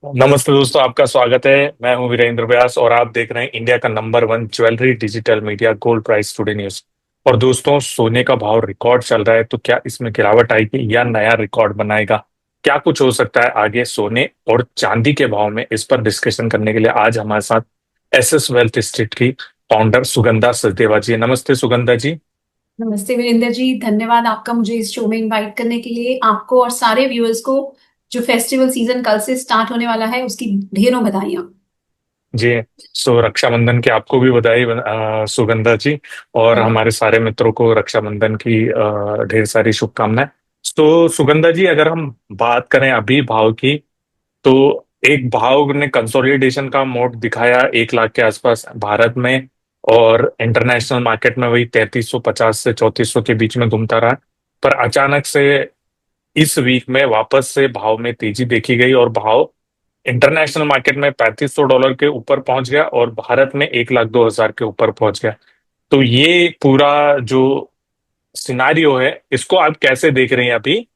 नमस्ते दोस्तों, आपका स्वागत है। मैं हूं वीरेंद्र व्यास और आप देख रहे हैं इंडिया का number one jewellery digital media gold price today news. और दोस्तों, सोने का भाव रिकॉर्ड चल रहा है, तो क्या इसमें गिरावट आएगी या नया रिकॉर्ड बनाएगा? क्या कुछ हो सकता है आगे सोने और चांदी के भाव में? इस पर डिस्कशन करने के लिए आज हमारे साथ एसएस वेल्थ स्ट्रीट की फाउंडर सुगंधा सचदेवा जी। नमस्ते सुगंधा जी। नमस्ते वीरेंद्र जी, धन्यवाद आपका मुझे इस शो में इनवाइट करने के लिए। आपको और सारे व्यूअर्स को जो फेस्टिवल सीजन कल से स्टार्ट होने वाला है उसकी ढेरों बधाइयां। जी। सो रक्षाबंधन की आपको भी बधाई सुगंधा जी। और धन्यवाद। हमारे सारे मित्रों को रक्षाबंधन की ढेर सारी शुभकामनाएं। तो सुगंधा जी, अगर हम बात करें अभी भाव की, तो एक भाव ने कंसोलिडेशन का मोड दिखाया 1 लाख के आसपास भारत में, और इंटरनेशनल मार्केट में वही 3350 से 3400 के बीच में घूमता रहा। पर अचानक से इस वीक में वापस से भाव में तेजी देखी गई और भाव इंटरनेशनल मार्केट में $3500 के ऊपर पहुंच गया और भारत में 1,02,000 के ऊपर पहुंच गया। तो ये पूरा जो सिनारियो है, इसको आप कैसे देख रहे हैं अभी?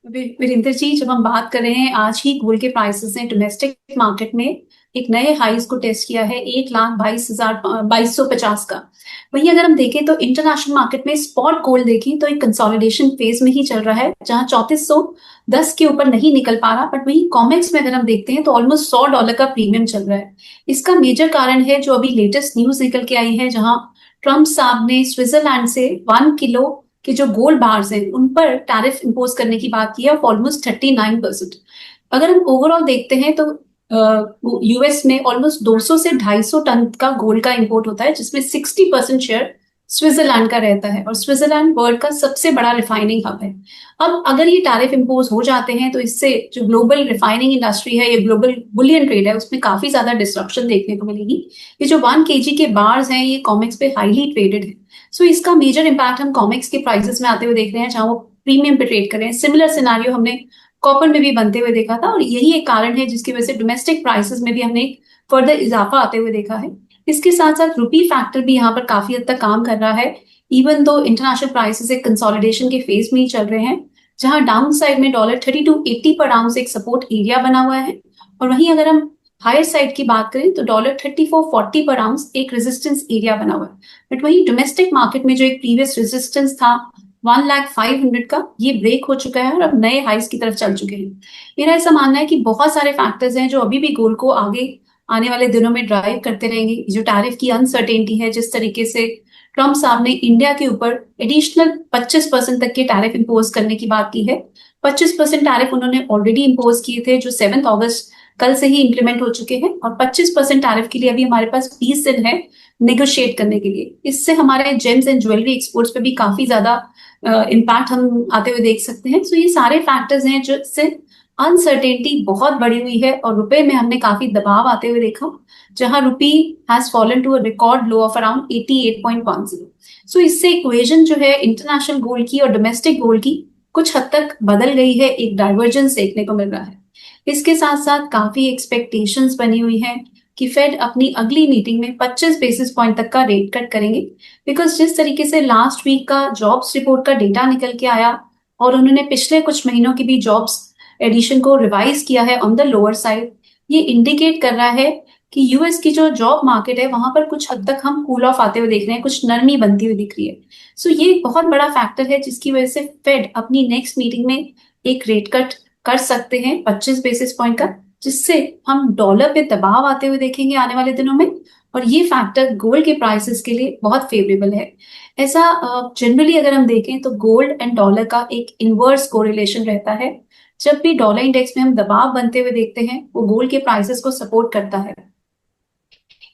वीरेंद्र जी, जब हम बात कर रहे हैं, आज ही गोल्ड के प्राइसेस ने डोमेस्टिक मार्केट में एक नए हाईज को टेस्ट किया है, 1,22,000 2250 का। वहीं अगर हम देखें तो इंटरनेशनल मार्केट में स्पॉट गोल्ड देखें तो एक कंसोलिडेशन फेज में ही चल रहा है, जहां 3410 के ऊपर नहीं निकल पा रहा। बट वहीं कॉमेक्स में अगर हम देखते हैं तो ऑलमोस्ट $100 का प्रीमियम चल रहा है। इसका मेजर कारण है जो अभी लेटेस्ट न्यूज निकल के आई है, जहां ट्रंप साहब ने स्विट्जरलैंड से 1 किलो कि जो गोल्ड बार्स हैं उन पर टैरिफ इंपोज करने की बात की है, ऑलमोस्ट 39%। अगर हम ओवरऑल देखते हैं तो यूएस में ऑलमोस्ट 200 से 250 टन का गोल्ड का इंपोर्ट होता है, जिसमें 60% शेयर स्विट्जरलैंड का रहता है, और स्विट्जरलैंड वर्ल्ड का सबसे बड़ा रिफाइनिंग हब है। अब अगर ये टैरिफ इंपोज हो जाते हैं तो इससे जो ग्लोबल रिफाइनिंग इंडस्ट्री है या ग्लोबल बुलियन ट्रेड है उसमें काफी ज्यादा डिस्ट्रप्शन देखने को मिलेगी। ये जो 1 kg के बार्स हैं ये कॉमेक्स पे हाईली ट्रेडेड है। सो इसका मेजर इम्पैक्ट हम कॉमिक्स के प्राइसेस में आते हुए देख रहे हैं, जहां वो प्रीमियम पे ट्रेड कर रहे हैं। सिमिलर सिनारियो हमने कॉपर में भी बनते हुए देखा था, और यही एक कारण है जिसकी वजह से डोमेस्टिक प्राइसेस में भी हमने एक फर्दर इजाफा आते हुए देखा है। इसके साथ साथ रुपी फैक्टर भी यहाँ पर काफी हद तक काम कर रहा है। इवन दो इंटरनेशनल प्राइसेस एक कंसोलिडेशन के फेज में ही चल रहे हैं, जहां डाउन साइड में $32.80 पर आउंस एक सपोर्ट एरिया बना हुआ है, और वहीं अगर हम हायर साइड की बात करें तो $34.40 पर आउंस एक रेजिस्टेंस एरिया बना हुआ है। बट वही डोमेस्टिक मार्केट में जो एक प्रीवियस रेजिस्टेंस था 1,05,000 का, ये ब्रेक हो चुका है और अब नए हाइस की तरफ चल चुके हैं। मेरा ऐसा मानना है कि बहुत सारे फैक्टर्स हैं जो अभी भी गोल्ड को आगे आने वाले दिनों में ड्राइव करते रहेंगे। जो टैरिफ की अनसर्टेनिटी है, जिस तरीके से ट्रम्प साहब ने इंडिया के ऊपर एडिशनल 25% तक के टैरिफ इंपोज करने की बात की है। 25% टैरिफ उन्होंने ऑलरेडी इंपोज किए थे, जो 7 अगस्त कल से ही इंप्लीमेंट हो चुके हैं, और 25% टैरिफ के लिए अभी हमारे पास 20 दिन है नेगोशिएट करने के लिए। इससे हमारे जेम्स एंड ज्वेलरी एक्सपोर्ट्स पे भी काफी ज्यादा इम्पैक्ट हम आते हुए देख सकते हैं। सो ये सारे फैक्टर्स हैं जिससे अनसर्टेनिटी बहुत बढ़ी हुई है, और रुपए में हमने काफी दबाव आते हुए देखा, जहां rupee has fallen to a record low of around 88.10। So इससे इक्वेशन जो है इंटरनेशनल गोल्ड की और डोमेस्टिक गोल्ड की कुछ हद तक बदल गई है, एक डाइवर्जेंस देखने को मिल रहा है। इसके साथ साथ काफी एक्सपेक्टेशंस बनी हुई हैं कि फेड अपनी अगली मीटिंग में 25 बेसिस पॉइंट तक का रेट कट करेंगे। बिकॉज जिस तरीके से लास्ट वीक का जॉब्स रिपोर्ट का डेटा निकल के आया, और उन्होंने पिछले कुछ महीनों की भी जॉब्स एडिशन को रिवाइज किया है ऑन द लोअर साइड, ये इंडिकेट कर रहा है कि यूएस की जो जॉब मार्केट है वहां पर कुछ हद तक हम कूल ऑफ आते हुए देख रहे हैं, कुछ नरमी बनती हुई दिख रही है। सो ये एक बहुत बड़ा फैक्टर है जिसकी वजह से फेड अपनी नेक्स्ट मीटिंग में एक रेट कट कर सकते हैं 25 बेसिस पॉइंट का, जिससे हम डॉलर पे दबाव आते हुए देखेंगे आने वाले दिनों में। और ये फैक्टर गोल्ड के प्राइसेस के लिए बहुत फेवरेबल है। ऐसा जनरली अगर हम देखें तो गोल्ड एंड डॉलर का एक इनवर्स कोरिलेशन रहता है। जब भी डॉलर इंडेक्स में हम दबाव बनते हुए देखते हैं वो गोल्ड के प्राइसेस को सपोर्ट करता है।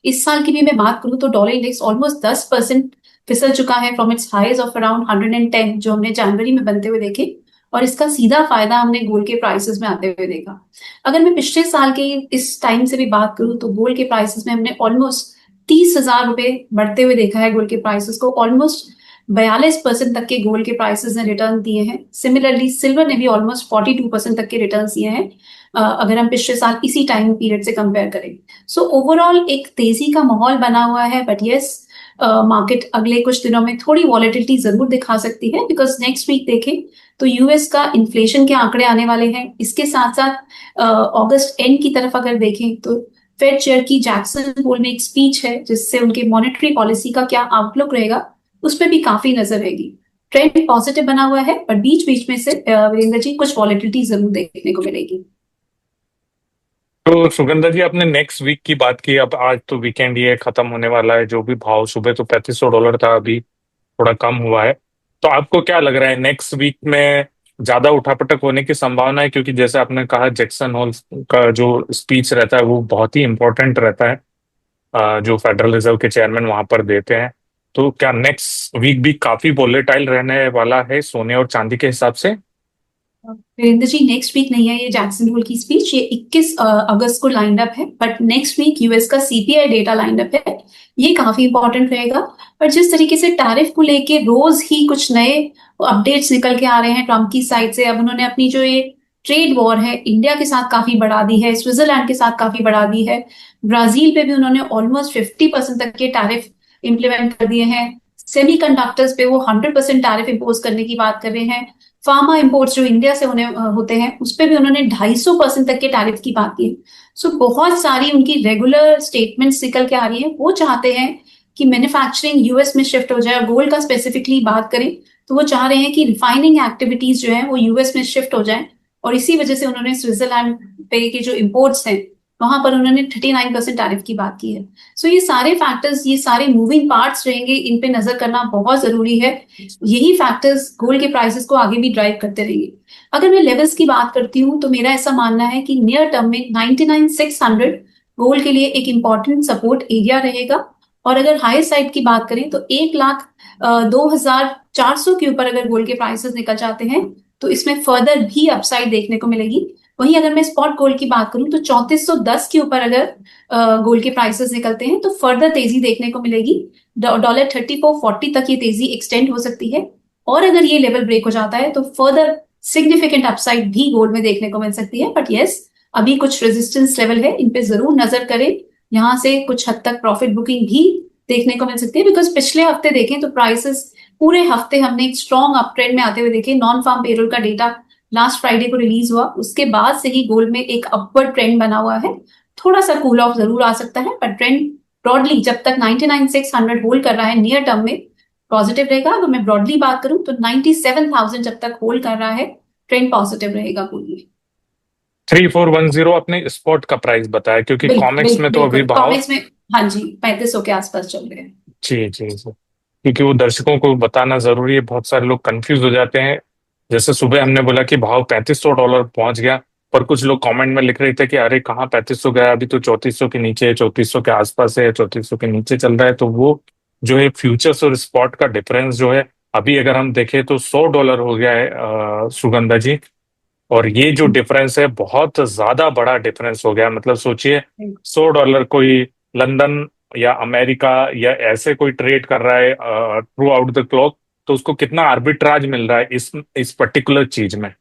इस साल की भी मैं बात करूं तो डॉलर इंडेक्स ऑलमोस्ट 10% फिसल चुका है from its highs of around 110, जो हमने जनवरी में बनते हुए देखे, और इसका सीधा फायदा हमने गोल्ड के प्राइसेस में आते हुए देखा। अगर मैं पिछले साल के इस टाइम से भी बात करूं तो गोल्ड के प्राइसेस में हमने ऑलमोस्ट 30,000 रुपए बढ़ते हुए देखा है। गोल्ड के प्राइसेस को ऑलमोस्ट 42% तक के गोल्ड के प्राइसेस ने रिटर्न दिए हैं। सिमिलरली सिल्वर ने भी ऑलमोस्ट 42% तक के रिटर्न दिए हैं, अगर हम पिछले साल इसी टाइम पीरियड से कंपेयर करें। सो ओवरऑल एक तेजी का माहौल बना हुआ है। बट यस, मार्केट अगले कुछ दिनों में थोड़ी वॉलेटिलिटी जरूर दिखा सकती है, बिकॉज नेक्स्ट वीक देखें तो यूएस का इन्फ्लेशन के आंकड़े आने वाले हैं। इसके साथ साथ अगस्त एंड की तरफ अगर देखें तो फेड चेयर की जैक्सन होल में एक स्पीच है, जिससे उनके मॉनेटरी पॉलिसी का क्या आउटलुक रहेगा उस पर भी काफी नजर रहेगी। ट्रेंड पॉजिटिव बना हुआ है, पर बीच बीच में से वीरेंद्र जी कुछ वॉलेटिलिटी जरूर देखने को मिलेगी। तो सुगंधा जी, आपने नेक्स्ट वीक की बात की। अब आज तो वीकेंड ये खत्म होने वाला है। जो भी भाव सुबह तो $3500 था, अभी थोड़ा कम हुआ है। तो आपको क्या लग रहा है नेक्स्ट वीक में ज्यादा उठापटक होने की संभावना है? क्योंकि जैसे आपने कहा, जैक्सन होल का जो स्पीच रहता है वो बहुत ही इंपॉर्टेंट रहता है, जो फेडरल रिजर्व के चेयरमैन वहां पर देते हैं। तो क्या नेक्स्ट वीक भी काफी वोलेटाइल रहने वाला है सोने और चांदी के हिसाब से? वीरेंद्र जी, नेक्स्ट वीक नहीं है ये जैक्सन होल की स्पीच, ये 21 अगस्त को लाइंड अप है। बट नेक्स्ट वीक यूएस का सीपीआई डेटा लाइंड अप है, ये काफी इंपॉर्टेंट रहेगा। पर जिस तरीके से टैरिफ को लेके रोज ही कुछ नए अपडेट्स निकल के आ रहे हैं ट्रम्प की साइड से, अब उन्होंने अपनी जो ये ट्रेड वॉर है इंडिया के साथ काफी बढ़ा दी है, स्विट्जरलैंड के साथ काफी बढ़ा दी है, ब्राजील पे भी उन्होंने ऑलमोस्ट 50% तक के टैरिफ इंप्लीमेंट कर दिए हैं, सेमीकंडक्टर्स पे वो 100% टैरिफ इम्पोज करने की बात कर रहे हैं, फार्मा इंपोर्ट्स जो इंडिया से होते हैं उस पे भी उन्होंने 250% तक के टैरिफ की बात की है। सो बहुत सारी उनकी रेगुलर स्टेटमेंट्स निकल के आ रही है। वो चाहते हैं कि मैन्युफैक्चरिंग यूएस में शिफ्ट हो जाए। गोल्ड का स्पेसिफिकली बात करें तो वो चाह रहे हैं कि रिफाइनिंग एक्टिविटीज जो है वो यूएस में शिफ्ट हो जाए, और इसी वजह से उन्होंने स्विट्जरलैंड पे के जो इम्पोर्ट्स हैं वहां पर उन्होंने 39% टैरिफ की बात की है। सो ये सारे फैक्टर्स, ये सारे मूविंग पार्ट्स रहेंगे, इन पे नजर करना बहुत जरूरी है। यही फैक्टर्स गोल्ड के प्राइसेस को आगे भी ड्राइव करते रहेंगे। अगर मैं लेवल्स की बात करती हूँ तो मेरा ऐसा मानना है कि नियर टर्म में 99,600 गोल्ड के लिए एक इंपॉर्टेंट सपोर्ट एरिया रहेगा। और अगर हाई साइड की बात करें तो 1,02,400 के ऊपर अगर गोल्ड के प्राइसेस निकल जाते हैं तो इसमें फर्दर भी अपसाइड देखने को मिलेगी। वहीं अगर मैं स्पॉट गोल्ड की बात करूं तो 3410 के ऊपर अगर गोल्ड के प्राइसेस निकलते हैं तो फर्दर तेजी देखने को मिलेगी। $34.40 तक ये तेजी एक्सटेंड हो सकती है, और अगर ये लेवल ब्रेक हो जाता है तो फर्दर सिग्निफिकेंट अपसाइड भी गोल्ड में देखने को मिल सकती है। बट यस, अभी कुछ रेजिस्टेंस लेवल है, इन पे जरूर नजर करें। यहाँ से कुछ हद तक प्रॉफिट बुकिंग भी देखने को मिल सकती है, बिकॉज पिछले हफ्ते देखें तो प्राइसेस पूरे हफ्ते हमने एक स्ट्रॉन्ग अप ट्रेंड में आते हुए देखे। नॉन फार्म पेरोल का डेटा लास्ट फ्राइडे को रिलीज हुआ, उसके बाद से ही गोल्ड में एक अपवर्ड ट्रेंड बना हुआ है। थोड़ा सा कूल ऑफ जरूर आ सकता है, पर ट्रेंड ब्रॉडली जब तक 99,600 होल्ड कर रहा है नियर टर्म में पॉजिटिव रहेगा। अगर मैं ब्रॉडली बात करूं तो 97,000 जब तक होल्ड कर रहा है ट्रेंड पॉजिटिव रहेगा गोल्ड में। 3410 अपने स्पॉट का प्राइस बताया, क्योंकि कॉमिक्स में तो अभी बिल्कुल, भाव। कॉमिक्स में हाँ जी 3500 के आसपास चल रहे हैं। जी जी जी, क्योंकि वो दर्शकों को बताना जरूरी है। बहुत सारे लोग कंफ्यूज हो जाते हैं। जैसे सुबह हमने बोला कि भाव $3500 पहुंच गया, पर कुछ लोग कमेंट में लिख रहे थे कि अरे कहाँ 3500 गया, अभी तो 3400 के नीचे है, 3400 के आसपास है, 3400 के नीचे चल रहा है। तो वो जो है फ्यूचर्स और स्पॉट का डिफरेंस जो है, अभी अगर हम देखें तो $100 हो गया है, सुगंधा जी। और ये जो डिफरेंस है बहुत ज्यादा बड़ा डिफरेंस हो गया। मतलब सोचिए, $100 कोई लंदन या अमेरिका या ऐसे कोई ट्रेड कर रहा है थ्रू आउट द क्लॉक, तो उसको कितना आर्बिट्राज मिल रहा है इस पर्टिकुलर चीज में।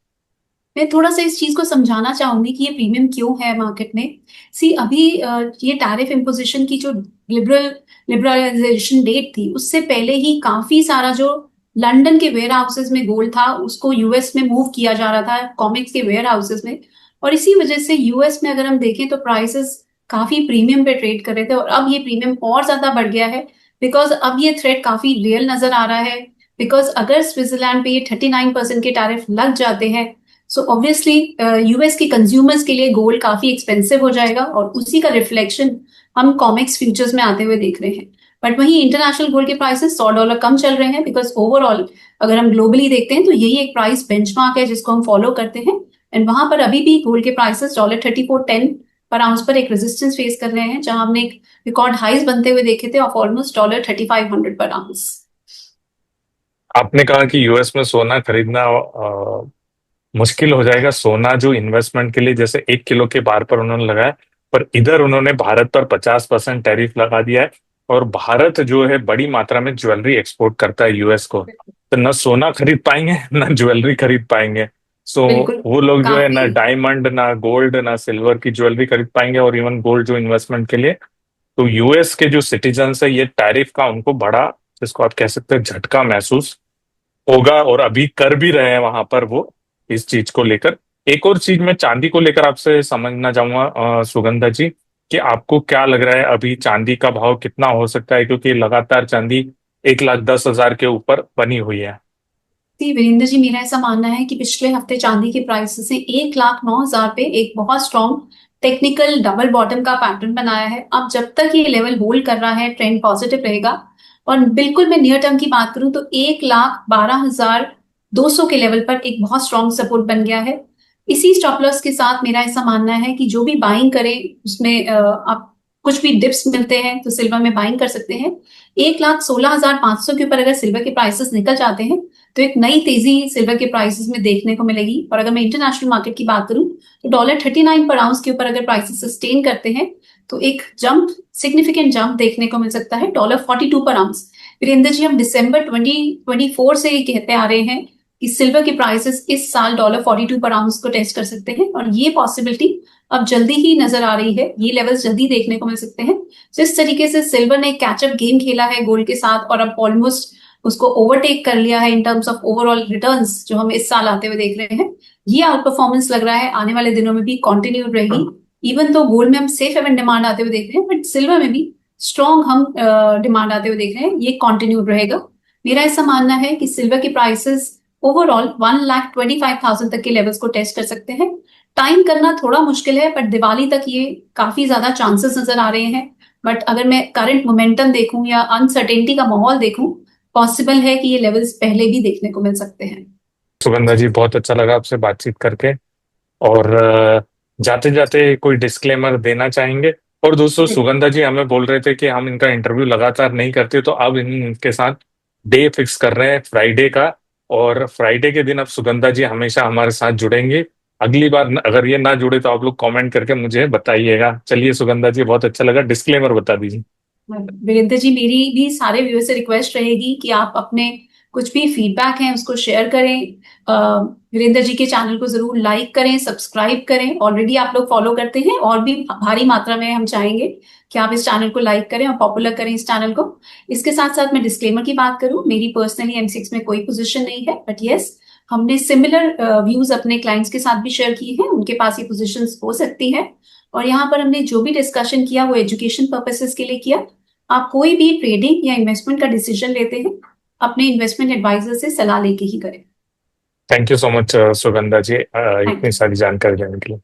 मैं थोड़ा सा इस चीज को समझाना चाहूंगी कि ये प्रीमियम क्यों है मार्केट में। सी अभी ये टैरिफ इम्पोजिशन की जो लिबरलाइजेशन डेट थी उससे पहले ही काफी सारा जो लंदन के वेयर हाउसेज में गोल्ड था उसको यूएस में मूव किया जा रहा था, कॉमिक्स के वेयर हाउसेज में। और इसी वजह से यूएस में अगर हम देखें तो प्राइसेस काफी प्रीमियम पे ट्रेड कर रहे थे, और अब ये प्रीमियम और ज्यादा बढ़ गया है बिकॉज अब ये थ्रेट काफी रियल नजर आ रहा है। बिकॉज अगर स्विट्जरलैंड पे ये 39% के टैरिफ लग जाते हैं सो ऑब्वियसली यूएस के कंज्यूमर्स के लिए गोल्ड काफी एक्सपेंसिव हो जाएगा, और उसी का रिफ्लेक्शन हम कॉमिक्स फ्यूचर्स में आते हुए देख रहे हैं। बट वहीं इंटरनेशनल गोल्ड के प्राइसेस $100 कम चल रहे हैं, बिकॉज ओवरऑल अगर हम ग्लोबली देखते हैं तो यही एक प्राइस बेंचमार्क है जिसको हम फॉलो करते हैं। एंड वहां पर अभी भी गोल्ड के प्राइसेस $34.10 पर आउंस पर एक रेजिस्टेंस फेस कर रहे हैं, जहां हमने एक रिकॉर्ड हाइज बनते हुए देखे थे ऑफ ऑलमोस्ट $3500 पर आउंस। आपने कहा कि यूएस में सोना खरीदना मुश्किल हो जाएगा। सोना जो इन्वेस्टमेंट के लिए, जैसे 1 किलो के बार पर उन्होंने लगाया, पर इधर उन्होंने भारत पर 50% टैरिफ लगा दिया है। और भारत जो है बड़ी मात्रा में ज्वेलरी एक्सपोर्ट करता है यूएस को, तो न सोना खरीद पाएंगे न ज्वेलरी खरीद पाएंगे। सो बिल्कुल, वो लोग जो है काफी ना डायमंड, ना गोल्ड, ना सिल्वर की ज्वेलरी खरीद पाएंगे, और इवन गोल्ड जो इन्वेस्टमेंट के लिए, तो यूएस के जो सिटीजन्स है, ये टैरिफ का उनको बड़ा, जिसको आप कह सकते हैं, झटका महसूस होगा, और अभी कर भी रहे हैं वहां पर वो इस चीज को लेकर। एक और चीज मैं चांदी को लेकर आपसे समझना चाहूंगा सुगंधा जी, कि आपको क्या लग रहा है अभी चांदी का भाव कितना हो सकता है, क्योंकि लगातार चांदी 1,10,000 के ऊपर बनी हुई है। जी वीरेंद्र जी, मेरा ऐसा मानना है कि पिछले हफ्ते चांदी के प्राइसेस ने 1,09,000 पे एक बहुत स्ट्रॉन्ग टेक्निकल डबल बॉटम का पैटर्न बनाया है। अब जब तक ये लेवल होल्ड कर रहा है, ट्रेंड पॉजिटिव रहेगा। और बिल्कुल मैं नियर टर्म की बात करूं तो 1,12,200 के लेवल पर एक बहुत स्ट्रॉन्ग सपोर्ट बन गया है। इसी स्टॉप लॉस के साथ मेरा ऐसा मानना है कि जो भी बाइंग करे उसमें आप कुछ भी डिप्स मिलते हैं तो सिल्वर में बाइंग कर सकते हैं। 1,16,500 के ऊपर अगर सिल्वर के प्राइसेस निकल जाते हैं तो एक नई तेजी सिल्वर के प्राइसेस में देखने को मिलेगी। और अगर मैं इंटरनेशनल मार्केट की बात करूं तो $39 पर आउंस के ऊपर अगर प्राइसेस सस्टेन करते हैं तो एक जंप, सिग्निफिकेंट जंप देखने को मिल सकता है $42 पर आउंस। वीरेंद्र जी, हम दिसंबर 2024 से ये कहते आ रहे हैं कि सिल्वर के प्राइसेस इस साल $42 पर आउंस को टेस्ट कर सकते हैं, और ये पॉसिबिलिटी अब जल्दी ही नजर आ रही है। ये लेवल्स जल्दी देखने को मिल सकते हैं। जिस तरीके से सिल्वर ने कैचअप गेम खेला है गोल्ड के साथ और अब ऑलमोस्ट उसको ओवरटेक कर लिया है in terms of overall returns जो हम इस साल आते हुए देख रहे हैं, ये आउट परफॉर्मेंस लग रहा है आने वाले दिनों में भी कंटिन्यू रहेगी। इवन तो गोल्ड में हम सेफ हेवन डिमांड आते हुए देख रहे हैं, बट सिल्वर में भी स्ट्रॉन्ग हम डिमांड आते हुए देख रहे हैं, ये कंटिन्यू रहेगा। मेरा ऐसा मानना है कि सिल्वर के प्राइसेस ओवरऑल 1,25,000 तक के लेवल्स को टेस्ट कर सकते हैं। टाइम करना थोड़ा मुश्किल है, बट दिवाली तक ये काफी ज्यादा चांसेस नजर आ रहे हैं। बट अगर मैं करंट मोमेंटम देखूं या अनसर्टेनिटी का माहौल देखूं, पॉसिबल है कि ये लेवल्स पहले भी देखने को मिल सकते हैं। सुगंधा जी, बहुत अच्छा लगा आपसे बातचीत करके। और जाते जाते कोई डिस्क्लेमर देना चाहेंगे? और दोस्तों, सुगंधा जी हमें बोल रहे थे कि हम इनका इंटरव्यू लगातार नहीं करते, तो अब इनके साथ डे फिक्स कर रहे हैं फ्राइडे का। और फ्राइडे के दिन अब सुगंधा जी हमेशा हमारे साथ जुड़ेंगे। अगली बार अगर ये ना जुड़े तो आप लोग कमेंट करके मुझे बताइएगा। चलिए सुगंधा जी, बहुत अच्छा लगा, डिस्क्लेमर बता दीजिए। वीरेंद्र जी, मेरी भी सारे व्यूअर से रिक्वेस्ट रहेगी कि आप अपने कुछ भी फीडबैक है उसको शेयर करें। वीरेंद्र जी के चैनल को जरूर लाइक करें, सब्सक्राइब करें। ऑलरेडी आप लोग फॉलो करते हैं, और भी भारी मात्रा में हम चाहेंगे कि आप इस चैनल को लाइक करें और पॉपुलर करें इस चैनल को। इसके साथ साथ मैं डिस्क्लेमर की बात करूं, मेरी पर्सनली M6 में कोई पोजीशन नहीं है, बट यस, हमने सिमिलर व्यूज अपने क्लाइंट्स के साथ भी शेयर किए हैं, उनके पास ये पोजीशंस हो सकती है। और यहाँ पर हमने जो भी डिस्कशन किया वो एजुकेशन पर्पसेस के लिए किया। आप कोई भी ट्रेडिंग या इन्वेस्टमेंट का डिसीजन लेते हैं, अपने इन्वेस्टमेंट एडवाइजर से सलाह लेके ही करें। Thank you so much Sugandha ji, thank इतनी यू। सारी जानकारी देने के लिए।